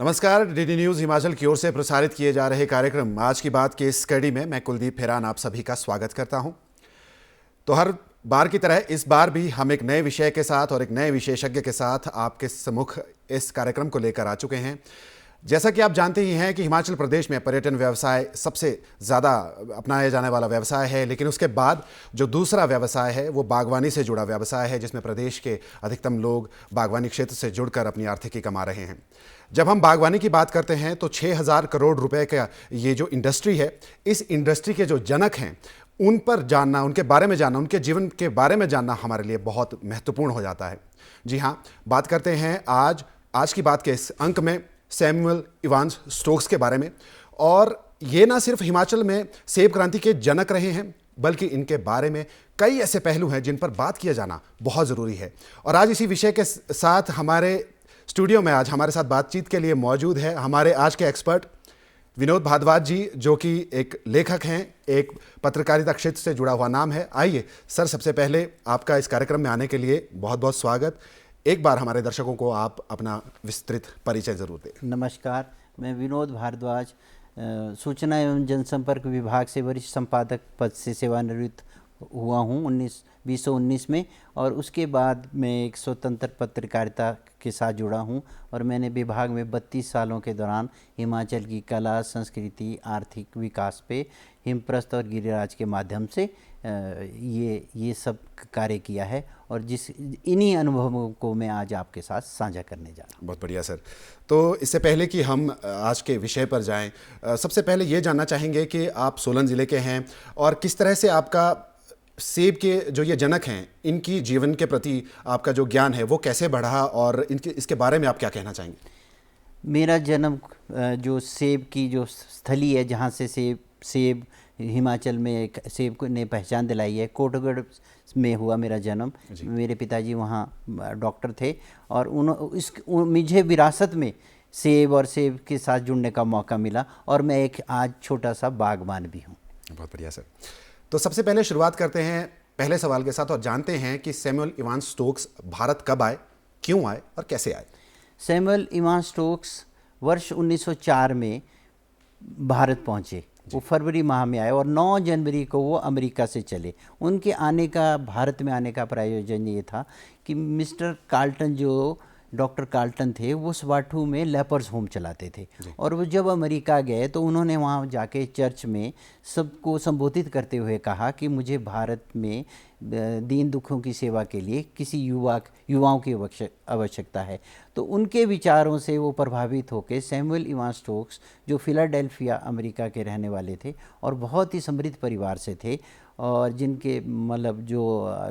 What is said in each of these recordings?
नमस्कार। DD news Himachal की ओर से प्रसारित किए जा रहे कार्यक्रम आज की बात के इस कड़ी में मैं कुलदीप फेरान आप सभी का स्वागत करता हूं। तो हर बार की तरह इस बार भी हम एक नए विषय के साथ और एक नए विशेषज्ञ के साथ आपके सम्मुख इस कार्यक्रम को लेकर आ चुके हैं। जैसा कि आप जानते ही हैं कि हिमाचल प्रदेश में पर्यटन व्यवसाय सबसे ज़्यादा अपनाया जाने वाला व्यवसाय है, लेकिन उसके बाद जो दूसरा व्यवसाय है वो बागवानी से जुड़ा व्यवसाय है, जिसमें प्रदेश के अधिकतम लोग बागवानी क्षेत्र से जुड़कर अपनी आर्थिकी कमा रहे हैं। जब हम बागवानी की बात करते हैं तो 6,000 करोड़ रुपए का ये जो इंडस्ट्री है, इस इंडस्ट्री के जो जनक हैं उन पर जानना, उनके बारे में जानना, उनके जीवन के बारे में जानना हमारे लिए बहुत महत्वपूर्ण हो जाता है। जी हाँ, बात करते हैं आज की बात के इस अंक में सैमुअल इवांस स्टोक्स के बारे में। और ये ना सिर्फ हिमाचल में सेब क्रांति के जनक रहे हैं, बल्कि इनके बारे में कई ऐसे पहलू हैं जिन पर बात किया जाना बहुत ज़रूरी है। और आज इसी विषय के साथ हमारे स्टूडियो में आज हमारे साथ बातचीत के लिए मौजूद है हमारे आज के एक्सपर्ट विनोद भारद्वाज जी, जो कि एक लेखक हैं, एक पत्रकारिता क्षेत्र से जुड़ा हुआ नाम है। आइए सर, सबसे पहले आपका इस कार्यक्रम में आने के लिए बहुत बहुत स्वागत। एक बार हमारे दर्शकों को आप अपना विस्तृत परिचय जरूर दें। नमस्कार, मैं विनोद भारद्वाज सूचना एवं जनसंपर्क विभाग से वरिष्ठ संपादक पद से सेवानिवृत्त हुआ हूँ 2019 में, और उसके बाद मैं एक स्वतंत्र पत्रकारिता के साथ जुड़ा हूँ। और मैंने विभाग में 32 सालों के दौरान हिमाचल की कला, संस्कृति, आर्थिक विकास पे हिमप्रस्थ और गिरिराज के माध्यम से ये सब कार्य किया है, और इन्हीं अनुभवों को मैं आज आपके साथ साझा करने जा रहा हूँ। बहुत बढ़िया सर। तो इससे पहले कि हम आज के विषय पर जाएं, सबसे पहले ये जानना चाहेंगे कि आप सोलन ज़िले के हैं और किस तरह से आपका सेब के जो ये जनक हैं इनकी जीवन के प्रति आपका जो ज्ञान है वो कैसे बढ़ा, और इसके बारे में आप क्या कहना चाहेंगे? मेरा जन्म जो सेब की जो स्थली है, जहाँ से सेब हिमाचल में एक सेब को ने पहचान दिलाई है, कोटगढ़ में हुआ मेरा जन्म। मेरे पिताजी वहाँ डॉक्टर थे, और मुझे विरासत में सेब और सेब के साथ जुड़ने का मौका मिला, और मैं एक आज छोटा सा बागवान भी हूँ। बहुत बढ़िया सर। तो सबसे पहले शुरुआत करते हैं पहले सवाल के साथ और जानते हैं कि सैमुअल इवांस स्टोक्स भारत कब आए, क्यों आए और कैसे आए? सैमुअल इवांस स्टोक्स वर्ष 1904 में भारत पहुँचे। वो फरवरी माह में आए और 9 जनवरी को वो अमेरिका से चले। उनके भारत में आने का प्रायोजन ये था कि मिस्टर कार्ल्टन, जो डॉक्टर कार्ल्टन थे, वो स्वाटू में लेपर्स होम चलाते थे, और वो जब अमेरिका गए तो उन्होंने वहाँ जाके चर्च में सबको संबोधित करते हुए कहा कि मुझे भारत में दीन दुखों की सेवा के लिए किसी युवाओं की आवश्यकता है। तो उनके विचारों से वो प्रभावित होकर सैमुअल इवांस स्टोक्स, जो फिलाडेल्फिया अमेरिका के रहने वाले थे और बहुत ही समृद्ध परिवार से थे, और जिनके मतलब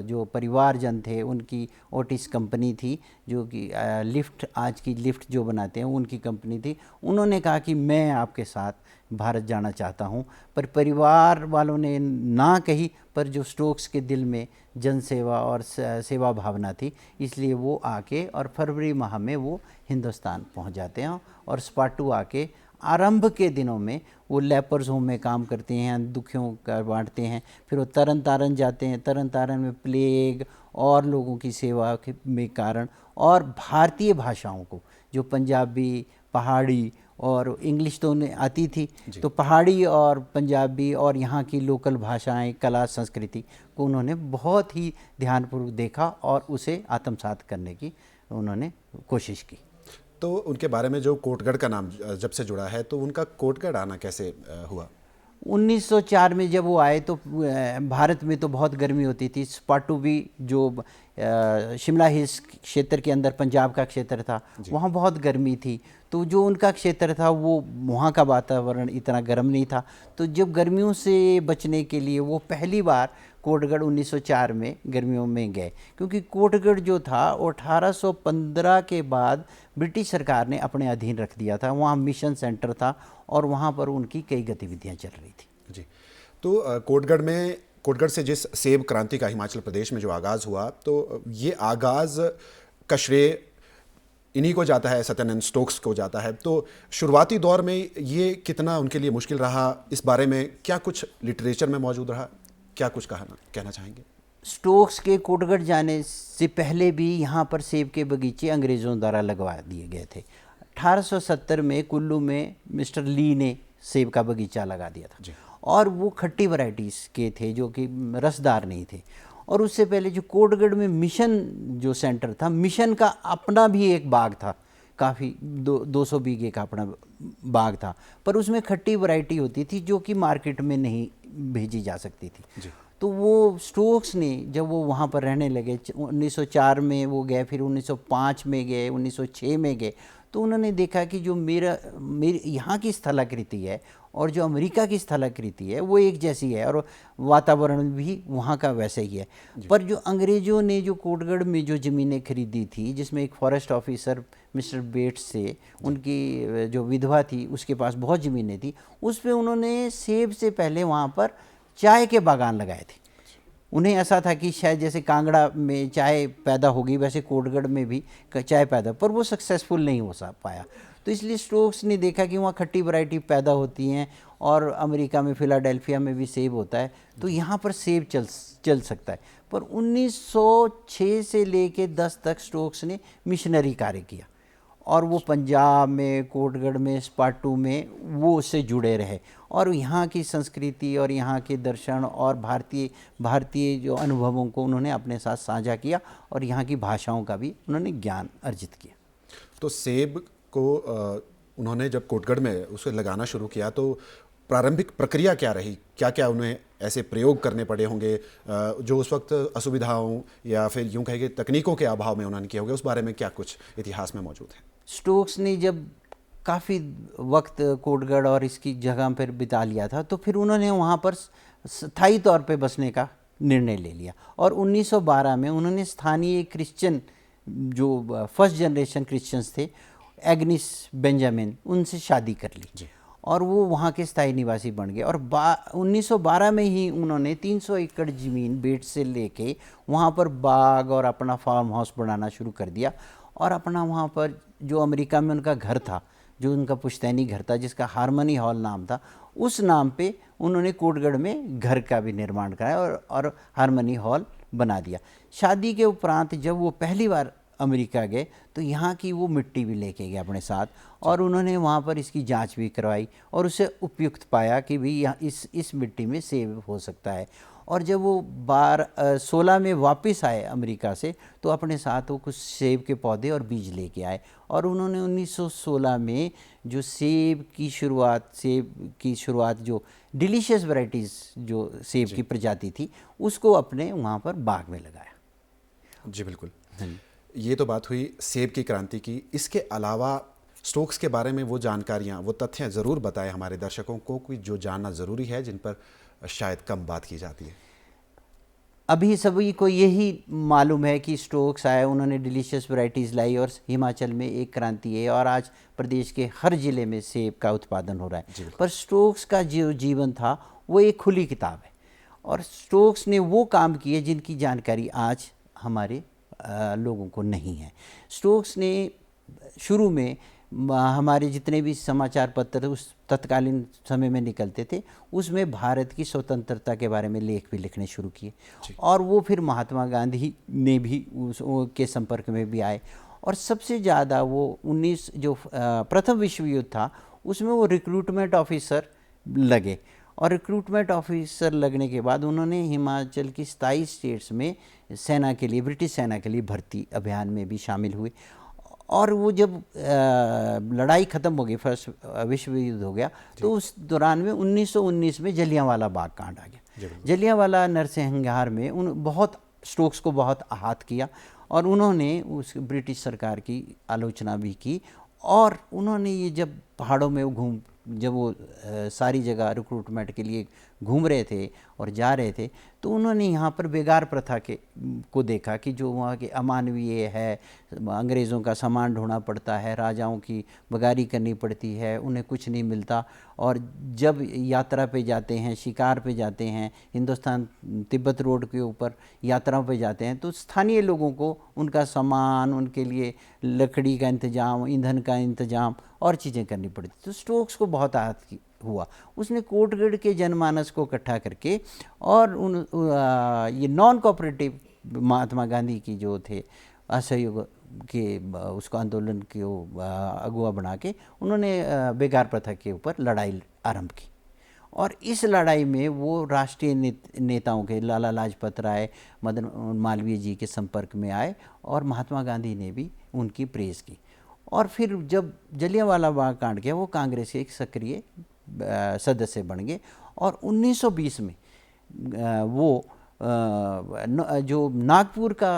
जो परिवारजन थे, उनकी ओटिस कंपनी थी, जो कि लिफ्ट, आज की लिफ्ट जो बनाते हैं उनकी कंपनी थी। उन्होंने कहा कि मैं आपके साथ भारत जाना चाहता हूं, पर परिवार वालों ने ना कही, पर जो स्टोक्स के दिल में जनसेवा और सेवा भावना थी, इसलिए वो आके और फरवरी माह में वो हिंदुस्तान पहुंच जाते हैं, और स्पाटू आके आरंभ के दिनों में वो लेपर्स होम में काम करते हैं, दुखियों का बांटते हैं। फिर वो तरन तारन जाते हैं, तरन तारन में प्लेग और लोगों की सेवा में कारण, और भारतीय भाषाओं को, जो पंजाबी, पहाड़ी और इंग्लिश तो उन्हें आती थी, तो पहाड़ी और पंजाबी और यहाँ की लोकल भाषाएं, कला, संस्कृति को उन्होंने बहुत ही ध्यानपूर्वक देखा और उसे आत्मसात करने की उन्होंने कोशिश की। तो उनके बारे में जो कोटगढ़ का नाम जब से जुड़ा है, तो उनका कोटगढ़ आना कैसे हुआ? 1904 में जब वो आए तो भारत में तो बहुत गर्मी होती थी। स्पाटू भी, जो शिमला हिल्स क्षेत्र के अंदर पंजाब का क्षेत्र था, वहाँ बहुत गर्मी थी। तो जो उनका क्षेत्र था, वो वहाँ का वातावरण इतना गर्म नहीं था। तो जब गर्मियों से बचने के लिए वो पहली बार कोटगढ़ 1904 में गर्मियों में गए, क्योंकि कोटगढ़ जो था वो 1815 के बाद ब्रिटिश सरकार ने अपने अधीन रख दिया था। वहाँ मिशन सेंटर था और वहाँ पर उनकी कई गतिविधियाँ चल रही थी। जी, तो कोटगढ़ से जिस सेब क्रांति का हिमाचल प्रदेश में जो आगाज़ हुआ, तो ये आगाज़ का श्रेय इन्हीं को जाता है, सत्यानंद स्टोक्स को जाता है। तो शुरुआती दौर में ये कितना उनके लिए मुश्किल रहा, इस बारे में क्या कुछ लिटरेचर में मौजूद रहा, क्या कुछ कहना चाहेंगे? स्टोक्स के कोटगढ़ जाने से पहले भी यहाँ पर सेब के बगीचे अंग्रेज़ों द्वारा लगवा दिए गए थे। 1870 में कुल्लू में मिस्टर ली ने सेब का बगीचा लगा दिया था, और वो खट्टी वैरायटीज़ के थे जो कि रसदार नहीं थे। और उससे पहले जो कोटगढ़ में मिशन जो सेंटर था, मिशन का अपना भी एक बाग था, काफ़ी 200 बीघे का अपना बाग था, पर उसमें खट्टी वैरायटी होती थी जो कि मार्केट में नहीं भेजी जा सकती थी। तो वो स्टोक्स ने जब वो वहाँ पर रहने लगे, 1904 में वो गए, फिर 1905 में गए, 1906 में गए, तो उन्होंने देखा कि जो मेरी यहाँ की स्थलाकृति है और जो अमेरिका की स्थलाकृति है वो एक जैसी है, और वातावरण भी वहाँ का वैसा ही है। पर जो अंग्रेज़ों ने जो कोटगढ़ में जो ज़मीनें खरीदी थी, जिसमें एक फॉरेस्ट ऑफिसर मिस्टर बेट्स थे, उनकी जो विधवा थी उसके पास बहुत ज़मीनें थी, उस पर उन्होंने सेब से पहले वहाँ पर चाय के बागान लगाए थे। उन्हें ऐसा था कि शायद जैसे कांगड़ा में चाय पैदा होगी वैसे कोटगढ़ में भी चाय पैदा, पर वो सक्सेसफुल नहीं हो पाया। तो इसलिए स्टोक्स ने देखा कि वहाँ खट्टी वैरायटी पैदा होती हैं, और अमेरिका में फिलाडेल्फिया में भी सेब होता है, तो यहाँ पर सेब चल सकता है। पर 1906 से लेके 10 तक स्टोक्स ने मिशनरी कार्य किया, और वो पंजाब में, कोटगढ़ में, स्पाटू में वो उससे जुड़े रहे, और यहाँ की संस्कृति और यहाँ के दर्शन और भारतीय जो अनुभवों को उन्होंने अपने साथ साझा किया, और यहाँ की भाषाओं का भी उन्होंने ज्ञान अर्जित किया। तो सेब को उन्होंने जब कोटगढ़ में उसे लगाना शुरू किया तो प्रारंभिक प्रक्रिया क्या रही? क्या क्या उन्हें ऐसे प्रयोग करने पड़े होंगे जो उस वक्त असुविधाओं या फिर यूं कहें कि तकनीकों के अभाव में उन्होंने किए होंगे? उस बारे में क्या कुछ इतिहास में मौजूद है? स्टोक्स ने जब काफ़ी वक्त कोटगढ़ और इसकी जगह पर बिता लिया था, तो फिर उन्होंने वहाँ पर स्थायी तौर पे बसने का निर्णय ले लिया, और 1912 में उन्होंने स्थानीय क्रिश्चियन जो फर्स्ट जनरेशन क्रिश्चियंस थे, एग्निस बेंजामिन, उनसे शादी कर ली, और वो वहाँ के स्थायी निवासी बन गए। और 1912 में ही उन्होंने 300 एकड़ ज़मीन बेट से लेके वहाँ पर बाग और अपना फार्म हाउस बनाना शुरू कर दिया, और अपना वहाँ पर जो अमेरिका में उनका घर था, जो उनका पुश्तैनी घर था जिसका हारमनी हॉल नाम था, उस नाम पे उन्होंने कोटगढ़ में घर का भी निर्माण कराया और हारमनी हॉल बना दिया। शादी के उपरांत जब वो पहली बार अमेरिका गए तो यहाँ की वो मिट्टी भी लेके गए अपने साथ, और उन्होंने वहाँ पर इसकी जांच भी करवाई, और उसे उपयुक्त पाया कि भाई यहाँ इस मिट्टी में सेब हो सकता है। और जब वो 16 में वापस आए अमेरिका से, तो अपने साथ वो कुछ सेब के पौधे और बीज लेके आए, और उन्होंने 1916 में जो सेब की शुरुआत जो डिलीशियस वैरायटीज़ जो सेब की प्रजाति थी, उसको अपने वहाँ पर बाग में लगाया। जी बिल्कुल। ये तो बात हुई सेब की क्रांति की। इसके अलावा स्टोक्स के बारे में वो जानकारियाँ, वो तथ्य ज़रूर बताएं हमारे दर्शकों को कि जो जानना ज़रूरी है, जिन पर शायद कम बात की जाती है। अभी सभी को यही मालूम है कि स्टोक्स आए, उन्होंने डिलीशियस वैरायटीज़ लाई, और हिमाचल में एक क्रांति है, और आज प्रदेश के हर ज़िले में सेब का उत्पादन हो रहा है। पर स्टोक्स का जो जीवन था वो एक खुली किताब है, और स्टोक्स ने वो काम किए जिनकी जानकारी आज हमारे लोगों को नहीं है। स्टोक्स ने शुरू में हमारे जितने भी समाचार पत्र उस तत्कालीन समय में निकलते थे, उसमें भारत की स्वतंत्रता के बारे में लेख भी लिखने शुरू किए, और वो फिर महात्मा गांधी ने भी के संपर्क में भी आए। और सबसे ज़्यादा वो जो प्रथम विश्व युद्ध था उसमें वो रिक्रूटमेंट ऑफिसर लगे, और रिक्रूटमेंट ऑफिसर लगने के बाद उन्होंने हिमाचल की 27 स्टेट्स में सेना के लिए, ब्रिटिश सेना के लिए भर्ती अभियान में भी शामिल हुए। और वो जब लड़ाई ख़त्म हो गई, फर्स्ट विश्व युद्ध हो गया, तो उस दौरान में 1919 में जलियांवाला बाग कांड आ गया। जलियांवाला नरसंहार में स्टोक्स को बहुत आहत किया, और उन्होंने उस ब्रिटिश सरकार की आलोचना भी की, और उन्होंने ये जब पहाड़ों में जब वो सारी जगह रिक्रूटमेंट के लिए घूम रहे थे और जा रहे थे, तो उन्होंने यहाँ पर बेगार प्रथा को देखा कि जो वहाँ के अमानवीय है, अंग्रेज़ों का सामान ढोना पड़ता है, राजाओं की बगारी करनी पड़ती है, उन्हें कुछ नहीं मिलता। और जब यात्रा पे जाते हैं, शिकार पे जाते हैं, हिंदुस्तान तिब्बत रोड के ऊपर यात्राओं पे जाते हैं, तो स्थानीय लोगों को उनका सामान, उनके लिए लकड़ी का इंतज़ाम, ईंधन का इंतज़ाम और चीज़ें करनी पड़ती। तो स्टोक्स को बहुत आहत हुआ। उसने कोटगढ़ के जनमानस को इकट्ठा करके, और ये नॉन कोऑपरेटिव महात्मा गांधी की जो थे असहयोग के उसको आंदोलन को अगुवा बना के उन्होंने बेगार प्रथा के ऊपर लड़ाई आरंभ की। और इस लड़ाई में वो राष्ट्रीय नेताओं के लाला लाजपत राय, मदन मालवीय जी के संपर्क में आए और महात्मा गांधी ने भी उनकी प्रेज़ की। और फिर जब जलियांवाला बाग कांड किया, वो कांग्रेस के एक सक्रिय सदस्य बन गए। और 1920 में वो जो नागपुर का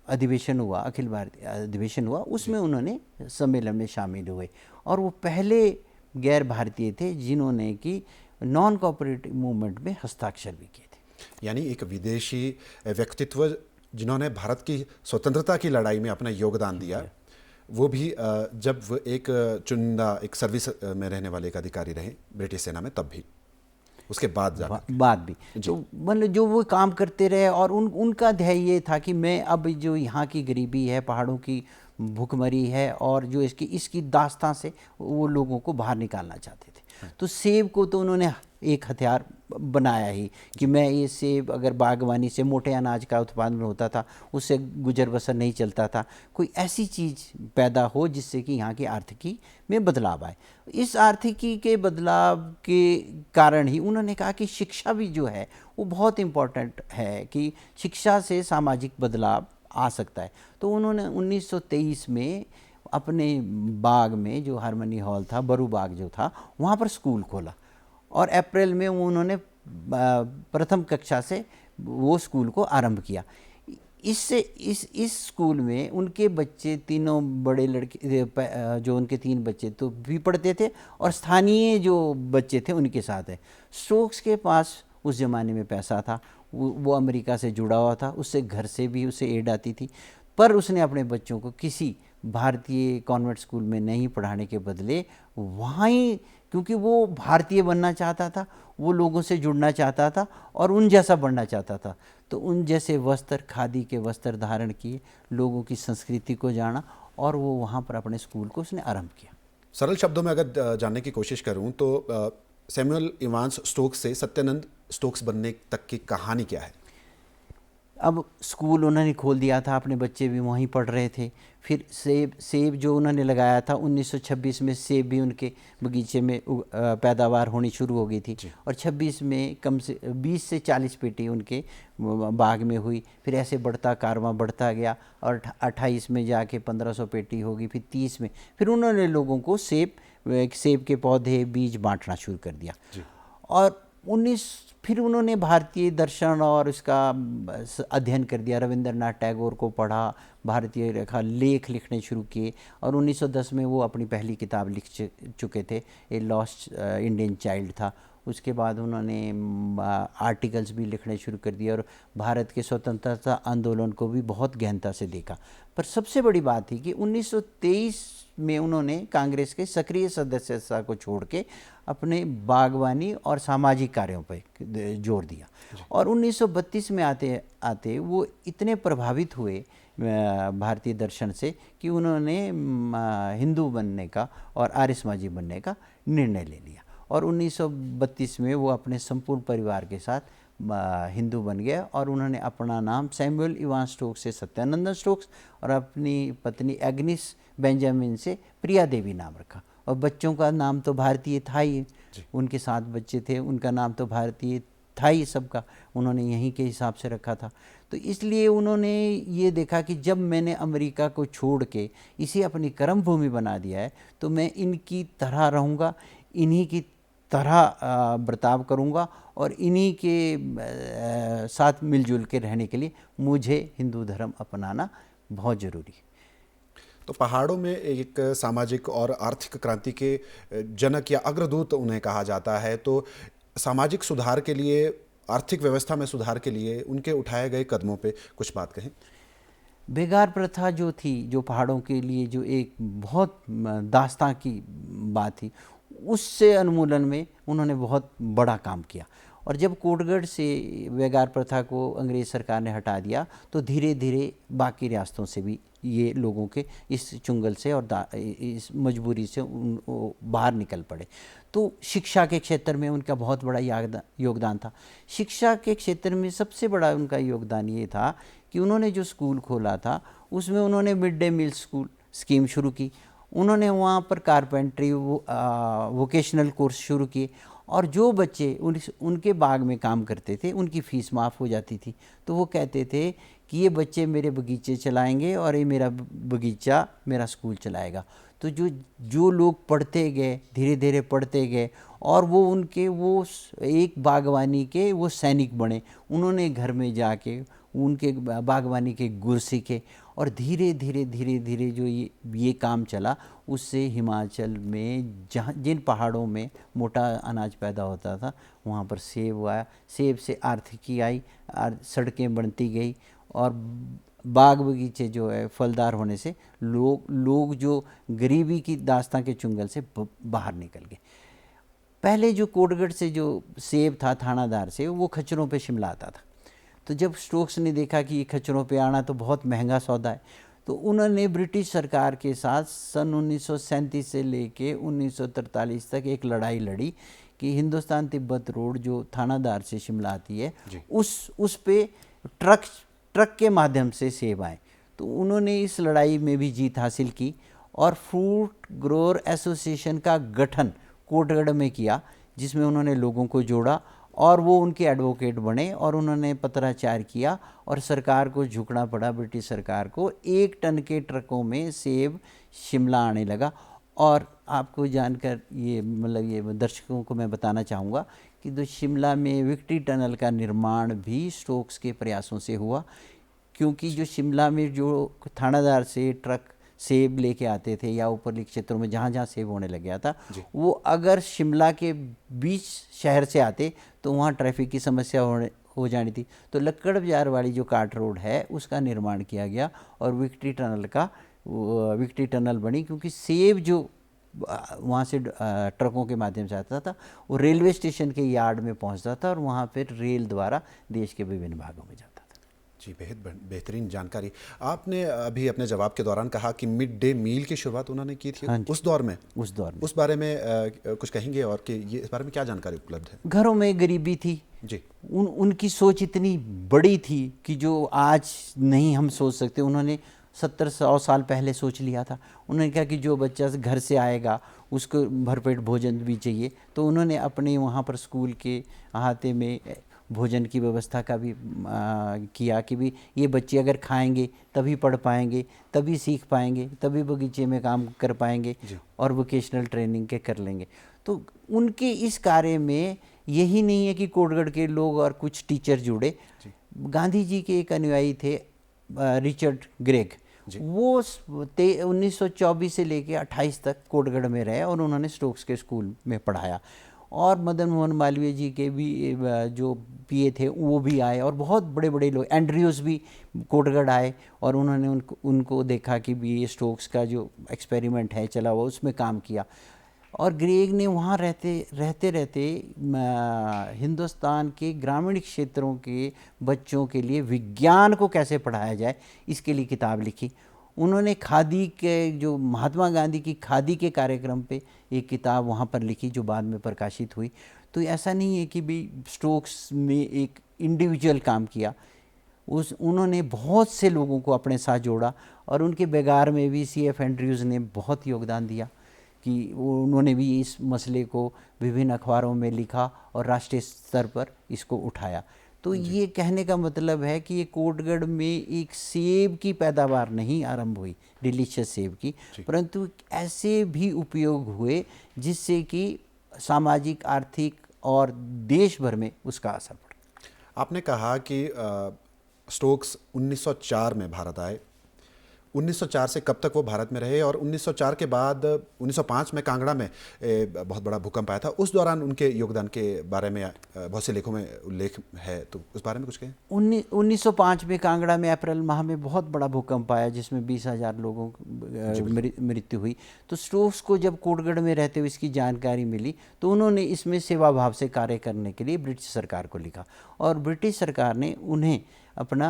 अधिवेशन हुआ, अखिल भारतीय अधिवेशन हुआ, उसमें उन्होंने सम्मेलन में शामिल हुए। और वो पहले गैर भारतीय थे जिन्होंने कि नॉन कोऑपरेटिव मूवमेंट में हस्ताक्षर भी किए थे। यानी एक विदेशी व्यक्तित्व जिन्होंने भारत की स्वतंत्रता की लड़ाई में अपना योगदान दिया, वो भी जब वो एक चुनिंदा एक सर्विस में रहने वाले एक अधिकारी रहे ब्रिटिश सेना में, तब भी, उसके बाद बाद भी तो मतलब जो वो काम करते रहे। और उनका ध्येय ये था कि मैं अब जो यहाँ की गरीबी है, पहाड़ों की भूखमरी है, और जो इसकी दास्तां से वो लोगों को बाहर निकालना चाहते थे। तो सेब को तो उन्होंने एक हथियार बनाया ही कि मैं ये सेब, अगर बागवानी से मोटे अनाज का उत्पादन होता था, उससे गुजर बसर नहीं चलता था, कोई ऐसी चीज़ पैदा हो जिससे कि यहाँ की आर्थिकी में बदलाव आए। इस आर्थिकी के बदलाव के कारण ही उन्होंने कहा कि शिक्षा भी जो है वो बहुत इम्पोर्टेंट है, कि शिक्षा से सामाजिक बदलाव आ सकता है। तो उन्होंने 1923 में अपने बाग में, जो हारमनी हॉल था, बरू बाग जो था, वहाँ पर स्कूल खोला। और अप्रैल में उन्होंने प्रथम कक्षा से वो स्कूल को आरंभ किया। इससे इस स्कूल में उनके बच्चे, तीनों बड़े लड़के, जो उनके 3 बच्चे तो भी पढ़ते थे, और स्थानीय जो बच्चे थे उनके साथ है। स्टोक्स के पास उस ज़माने में पैसा था, वो अमेरिका से जुड़ा हुआ था, उससे घर से भी उसे एड आती थी। पर उसने अपने बच्चों को किसी भारतीय कॉन्वेंट स्कूल में नहीं पढ़ाने के बदले वहाँ ही, क्योंकि वो भारतीय बनना चाहता था, वो लोगों से जुड़ना चाहता था और उन जैसा बनना चाहता था, तो उन जैसे वस्त्र, खादी के वस्त्र धारण किए, लोगों की संस्कृति को जाना, और वो वहाँ पर अपने स्कूल को उसने आरंभ किया। सरल शब्दों में अगर जानने की कोशिश करूँ तो सैमुअल इवांस स्टोक्स से सत्यानंद स्टोक्स बनने तक की कहानी क्या है? अब स्कूल उन्होंने खोल दिया था, अपने बच्चे भी वहीं पढ़ रहे थे। फिर सेब जो उन्होंने लगाया था, 1926 में सेब भी उनके बगीचे में पैदावार होनी शुरू हो गई थी। और 26 में कम से 20 से 40 पेटी उनके बाग में हुई। फिर ऐसे बढ़ता कारवां बढ़ता गया, और 28 में जाके 1500 पेटी होगी। फिर 30 में फिर उन्होंने लोगों को सेब के पौधे, बीज बांटना शुरू कर दिया। और फिर उन्होंने भारतीय दर्शन और इसका अध्ययन कर दिया, रविंद्रनाथ टैगोर को पढ़ा, भारतीय रेखा लेख लिखने शुरू किए। और 1910 में वो अपनी पहली किताब लिख चुके थे, ए लॉस्ट इंडियन चाइल्ड था। उसके बाद उन्होंने आर्टिकल्स भी लिखने शुरू कर दिए, और भारत के स्वतंत्रता आंदोलन को भी बहुत गहनता से देखा। पर सबसे बड़ी बात थी कि 1923 में उन्होंने कांग्रेस के सक्रिय सदस्यता को छोड़ के अपने बागवानी और सामाजिक कार्यों पर जोर दिया। और 1932 में आते आते वो इतने प्रभावित हुए भारतीय दर्शन से कि उन्होंने हिंदू बनने का और आर्य समाजी बनने का निर्णय ले लिया। और 1932 में वो अपने संपूर्ण परिवार के साथ हिंदू बन गया, और उन्होंने अपना नाम सैमुअल इवान स्टोक्स से सत्यानंद स्टोक्स, और अपनी पत्नी एग्निस बेंजामिन से प्रिया देवी नाम रखा। और बच्चों का नाम तो भारतीय था ही, उनके 7 बच्चे थे, उनका नाम तो भारतीय था ही सबका, उन्होंने यहीं के हिसाब से रखा था। तो इसलिए उन्होंने ये देखा कि जब मैंने अमेरिका को छोड़ के इसे अपनी कर्म भूमि बना दिया है, तो मैं इनकी तरह रहूँगा, इन्हीं की तरह बर्ताव करूँगा, और इन्हीं के साथ मिलजुल के रहने के लिए मुझे हिंदू धर्म अपनाना बहुत ज़रूरी है। तो पहाड़ों में एक सामाजिक और आर्थिक क्रांति के जनक या अग्रदूत उन्हें कहा जाता है। तो सामाजिक सुधार के लिए, आर्थिक व्यवस्था में सुधार के लिए उनके उठाए गए कदमों पे कुछ बात कहें। बेगार प्रथा जो थी, जो पहाड़ों के लिए जो एक बहुत दास्तां की बात थी, उससे उन्मूलन में उन्होंने बहुत बड़ा काम किया। और जब कोटगढ़ से व्यागार प्रथा को अंग्रेज सरकार ने हटा दिया तो धीरे धीरे बाकी रियासतों से भी ये लोगों के इस चुंगल से और इस मजबूरी से बाहर निकल पड़े। तो शिक्षा के क्षेत्र में उनका बहुत बड़ा योगदान था। शिक्षा के क्षेत्र में सबसे बड़ा उनका योगदान ये था कि उन्होंने जो स्कूल खोला था उसमें उन्होंने mid day meal school scheme शुरू की। उन्होंने वहाँ पर कारपेंट्री वोकेशनल कोर्स शुरू किए और जो बच्चे उनके बाग में काम करते थे उनकी फ़ीस माफ़ हो जाती थी। तो वो कहते थे कि ये बच्चे मेरे बगीचे चलाएंगे और ये मेरा बगीचा मेरा स्कूल चलाएगा। तो जो लोग पढ़ते गए, धीरे धीरे पढ़ते गए और वो उनके वो एक बागवानी के वो सैनिक बने। उन्होंने घर में जाके उनके बागवानी के गुर सीखे और धीरे धीरे जो ये काम चला उससे हिमाचल में जहाँ जिन पहाड़ों में मोटा अनाज पैदा होता था वहाँ पर सेब आया। सेब से आर्थिकी आई, सड़कें बनती गई और बाग बगीचे जो है फलदार होने से लोग जो गरीबी की दास्तां के चुंगल से बाहर निकल गए। पहले जो कोटगढ़ से जो सेब था थानादार से वो खच्चरों पे शिमला आता था। तो जब स्टोक्स ने देखा कि ये खच्चरों पे आना तो बहुत महंगा सौदा है तो उन्होंने ब्रिटिश सरकार के साथ सन 1937 से लेके 1943 तक एक लड़ाई लड़ी कि हिंदुस्तान तिब्बत रोड जो थानादार से शिमला आती है उस पे ट्रक के माध्यम से सेब आए। तो उन्होंने इस लड़ाई में भी जीत हासिल की और फ्रूट ग्रोअर एसोसिएशन का गठन कोटगढ़ में किया जिसमें उन्होंने लोगों को जोड़ा और वो उनके एडवोकेट बने और उन्होंने पत्राचार किया और सरकार को झुकना पड़ा, ब्रिटिश सरकार को। 1 टन के ट्रकों में सेब शिमला आने लगा। और आपको जानकर ये ये दर्शकों को मैं बताना चाहूँगा कि जो शिमला में विक्ट्री टनल का निर्माण भी स्टोक्स के प्रयासों से हुआ, क्योंकि जो शिमला में जो थानादार से ट्रक सेब लेके आते थे या ऊपरली क्षेत्रों में जहाँ जहाँ सेब होने लग गया था वो अगर शिमला के बीच शहर से आते तो वहाँ ट्रैफिक की समस्या हो जानी थी। तो लक्कड़ बाजार वाली जो काट रोड है उसका निर्माण किया गया और विक्ट्री टनल बनी, क्योंकि सेब जो वहाँ से ट्रकों के माध्यम से आता था वो रेलवे स्टेशन के यार्ड में पहुँचता था और वहाँ फिर रेल द्वारा देश के विभिन्न भागों में जाता था। जी, बेहतरीन जानकारी। आपने अभी अपने जवाब के दौरान कहा कि मिड डे मील की शुरुआत उन्होंने की थी। उस दौर में उस बारे में कुछ कहेंगे और कि ये इस बारे में क्या जानकारी उपलब्ध है? घरों में गरीबी थी जी। उनकी सोच इतनी बड़ी थी कि जो आज नहीं हम सोच सकते। उन्होंने 70-100 साल पहले सोच लिया था। उन्होंने कहा कि जो बच्चा घर से आएगा उसको भरपेट भोजन भी चाहिए। तो उन्होंने अपने वहाँ पर स्कूल के अहाते में भोजन की व्यवस्था का भी किया कि भी ये बच्चे अगर खाएंगे तभी पढ़ पाएंगे, तभी सीख पाएंगे, तभी बगीचे में काम कर पाएंगे और वोकेशनल ट्रेनिंग के कर लेंगे। तो उनके इस कार्य में यही नहीं है कि कोटगढ़ के लोग और कुछ टीचर जुड़े। गांधी जी के एक अनुयायी थे रिचर्ड ग्रेग, वो 1924 से लेकर 28 तक कोटगढ़ में रहे और उन्होंने स्टोक्स के स्कूल में पढ़ाया। और मदन मोहन मालवीय जी के भी जो पीए थे वो भी आए और बहुत बड़े बड़े लोग, एंड्रयूज़ भी कोटगढ़ आए और उन्होंने उनको देखा कि भी ये स्टोक्स का जो एक्सपेरिमेंट है चला हुआ उसमें काम किया। और ग्रेग ने वहाँ रहते हिंदुस्तान के ग्रामीण क्षेत्रों के बच्चों के लिए विज्ञान को कैसे पढ़ाया जाए इसके लिए किताब लिखी। उन्होंने खादी के जो महात्मा गांधी की खादी के कार्यक्रम पे एक किताब वहाँ पर लिखी जो बाद में प्रकाशित हुई। तो ऐसा नहीं है कि भी स्टोक्स में एक इंडिविजुअल काम किया, उन्होंने बहुत से लोगों को अपने साथ जोड़ा और उनके बेगार में भी CF एंड्रयूज़ ने बहुत योगदान दिया कि उन्होंने भी इस मसले को विभिन्न अखबारों में लिखा और राष्ट्रीय स्तर पर इसको उठाया। तो ये कहने का मतलब है कि ये कोटगढ़ में एक सेब की पैदावार नहीं आरंभ हुई, डिलीशियस सेब की, परंतु ऐसे भी उपयोग हुए जिससे कि सामाजिक, आर्थिक और देश भर में उसका असर पड़ा। आपने कहा कि स्टोक्स 1904 में भारत आए, 1904 से कब तक वो भारत में रहे, और 1904 के बाद 1905 में कांगड़ा में बहुत बड़ा भूकंप आया था, उस दौरान उनके योगदान के बारे में बहुत से लेखों में उल्लेख है, तो उस बारे में कुछ कहें। 1905 में कांगड़ा में अप्रैल माह में बहुत बड़ा भूकंप आया जिसमें 20,000 लोगों की मृत्यु हुई। तो स्टोक्स को जब कोटगढ़ में रहते हुए इसकी जानकारी मिली तो उन्होंने इसमें सेवा भाव से कार्य करने के लिए ब्रिटिश सरकार को लिखा, और ब्रिटिश सरकार ने उन्हें अपना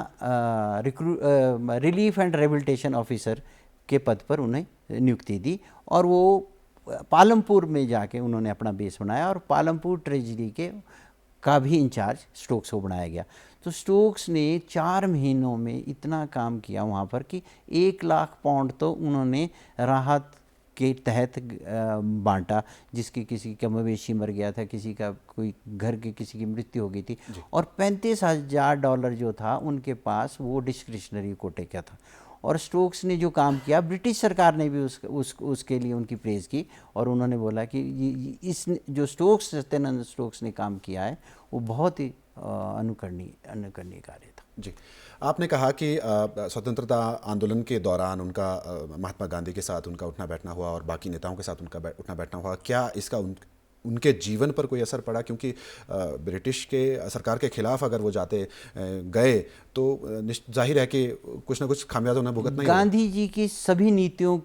रिलीफ एंड रिहेबिलिटेशन ऑफिसर के पद पर उन्हें नियुक्ति दी, और वो पालमपुर में जाके उन्होंने अपना बेस बनाया, और पालमपुर ट्रेजरी का भी इंचार्ज स्टोक्स को बनाया गया। तो स्टोक्स ने 4 महीनों में इतना काम किया वहाँ पर कि 1 लाख पाउंड तो उन्होंने राहत के तहत बांटा, जिसकी किसी का मवेशी मर गया था, किसी का कोई घर की किसी की मृत्यु हो गई थी, और $35,000 जो था उनके पास वो डिस्क्रिशनरी कोटे का था। और स्टोक्स ने जो काम किया, ब्रिटिश सरकार ने भी उसके लिए उनकी प्रेज़ की, और उन्होंने बोला कि इस जो सत्यानंद स्टोक्स ने काम किया है वो बहुत ही अनुकरणीय कार्य था। जी, आपने कहा कि स्वतंत्रता आंदोलन के दौरान उनका महात्मा गांधी के साथ उनका उठना बैठना हुआ और बाकी नेताओं के साथ उनका उठना बैठना हुआ, क्या इसका उनके जीवन पर कोई असर पड़ा? क्योंकि ब्रिटिश के सरकार के खिलाफ अगर वो जाते गए तो जाहिर है कि कुछ ना कुछ खामियाजा उन्हें भुगतना ही होगा। गांधी जी की सभी नीतियों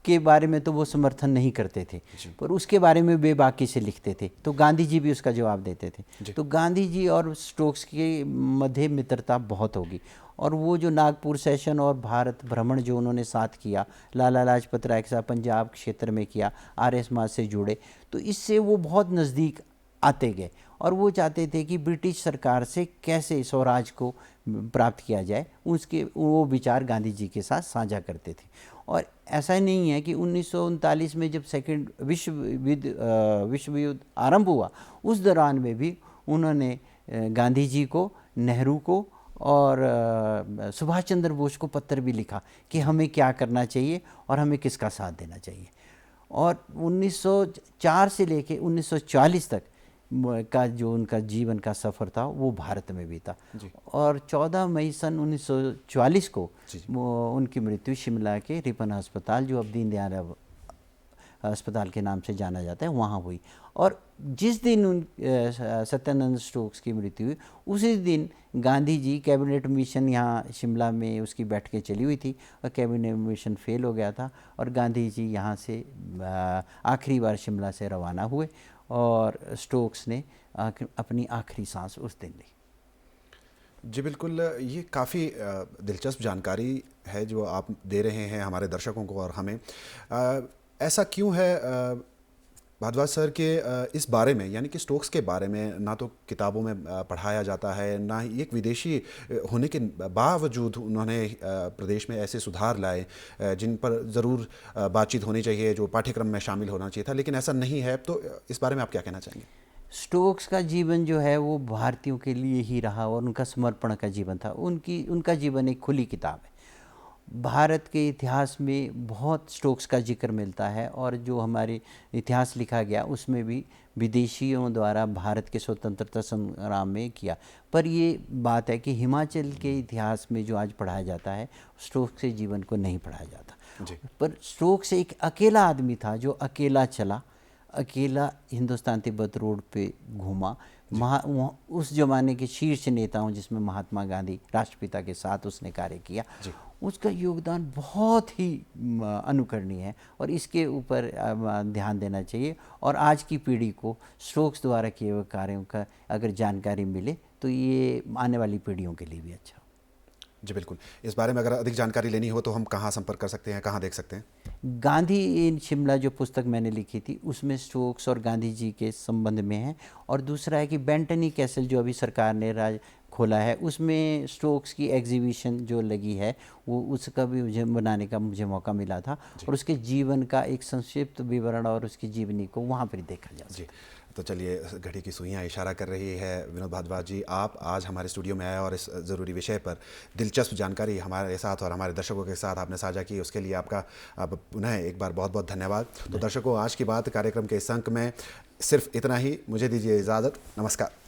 के बारे में तो वो समर्थन नहीं करते थे, पर उसके बारे में बेबाकी से लिखते थे, तो गांधी जी भी उसका जवाब देते थे। तो गांधी जी और स्टोक्स के मध्य मित्रता बहुत होगी, और वो जो नागपुर सेशन और भारत भ्रमण जो उन्होंने साथ किया, लाला लाजपत राय के साथ पंजाब क्षेत्र में किया, आर्य समाज से जुड़े, तो इससे वो बहुत नज़दीक आते गए, और वो चाहते थे कि ब्रिटिश सरकार से कैसे स्वराज को प्राप्त किया जाए, उसके वो विचार गांधी जी के साथ साझा करते थे। और ऐसा नहीं है कि 1939 में जब सेकेंड विश्व युद्ध आरंभ हुआ, उस दौरान में भी उन्होंने गांधी जी को, नेहरू को और सुभाष चंद्र बोस को पत्र भी लिखा कि हमें क्या करना चाहिए और हमें किसका साथ देना चाहिए। और 1904 से लेके 1940 तक का जो उनका जीवन का सफ़र था वो भारत में बीता, और 14 मई सन 1944 को उनकी मृत्यु शिमला के रिपन अस्पताल, जो अब दीनदयाल अस्पताल के नाम से जाना जाता है, वहाँ हुई। और जिस दिन सत्यानंद स्टोक्स की मृत्यु हुई, उसी दिन गांधी जी कैबिनेट मिशन यहाँ शिमला में उसकी बैठकें चली हुई थी, और कैबिनेट मिशन फेल हो गया था, और गांधी जी यहाँ से आखिरी बार शिमला से रवाना हुए, और स्टोक्स ने अपनी आखिरी सांस उस दिन ली। जी बिल्कुल, ये काफ़ी दिलचस्प जानकारी है जो आप दे रहे हैं हमारे दर्शकों को और हमें। ऐसा क्यों है भारद्वाज सर के इस बारे में, यानी कि स्टोक्स के बारे में ना तो किताबों में पढ़ाया जाता है, ना ही एक विदेशी होने के बावजूद उन्होंने प्रदेश में ऐसे सुधार लाए जिन पर ज़रूर बातचीत होनी चाहिए, जो पाठ्यक्रम में शामिल होना चाहिए था, लेकिन ऐसा नहीं है। तो इस बारे में आप क्या कहना चाहेंगे? स्टोक्स का जीवन जो है वो भारतीयों के लिए ही रहा, और उनका समर्पण का जीवन था। उनका जीवन एक खुली किताब है। भारत के इतिहास में बहुत स्टोक्स का जिक्र मिलता है, और जो हमारे इतिहास लिखा गया उसमें भी विदेशियों द्वारा भारत के स्वतंत्रता संग्राम में किया। पर ये बात है कि हिमाचल के इतिहास में जो आज पढ़ाया जाता है, स्टोक्स के जीवन को नहीं पढ़ाया जाता। पर स्टोक्स एक अकेला आदमी था जो अकेला चला, अकेला हिंदुस्तान तिब्बत रोड पे घूमा। उस जमाने के शीर्ष नेताओं जिसमें महात्मा गांधी राष्ट्रपिता के साथ उसने कार्य किया, उसका योगदान बहुत ही अनुकरणीय है, और इसके ऊपर ध्यान देना चाहिए। और आज की पीढ़ी को स्टोक्स द्वारा किए हुए कार्यों का अगर जानकारी मिले तो ये आने वाली पीढ़ियों के लिए भी अच्छा। जी बिल्कुल, इस बारे में अगर अधिक जानकारी लेनी हो तो हम कहाँ संपर्क कर सकते हैं, कहाँ देख सकते हैं? गांधी इन शिमला जो पुस्तक मैंने लिखी थी उसमें स्टोक्स और गांधी जी के संबंध में है, और दूसरा है कि बेंटनी कैसल जो अभी सरकार ने खोला है, उसमें स्टोक्स की एग्जीबिशन जो लगी है वो उसका भी मुझे बनाने का मुझे मौका मिला था, और उसके जीवन का एक संक्षिप्त विवरण और उसकी जीवनी को वहाँ पर देखा जा सकता है। तो चलिए, घड़ी की सुइयाँ इशारा कर रही है। विनोद भारद्वाज जी, आप आज हमारे स्टूडियो में आए और इस ज़रूरी विषय पर दिलचस्प जानकारी हमारे साथ और हमारे दर्शकों के साथ आपने साझा की, उसके लिए आपका पुनः एक बार बहुत बहुत धन्यवाद। तो दर्शकों, आज की बात कार्यक्रम के इस अंक में सिर्फ इतना ही। मुझे दीजिए इजाज़त। नमस्कार।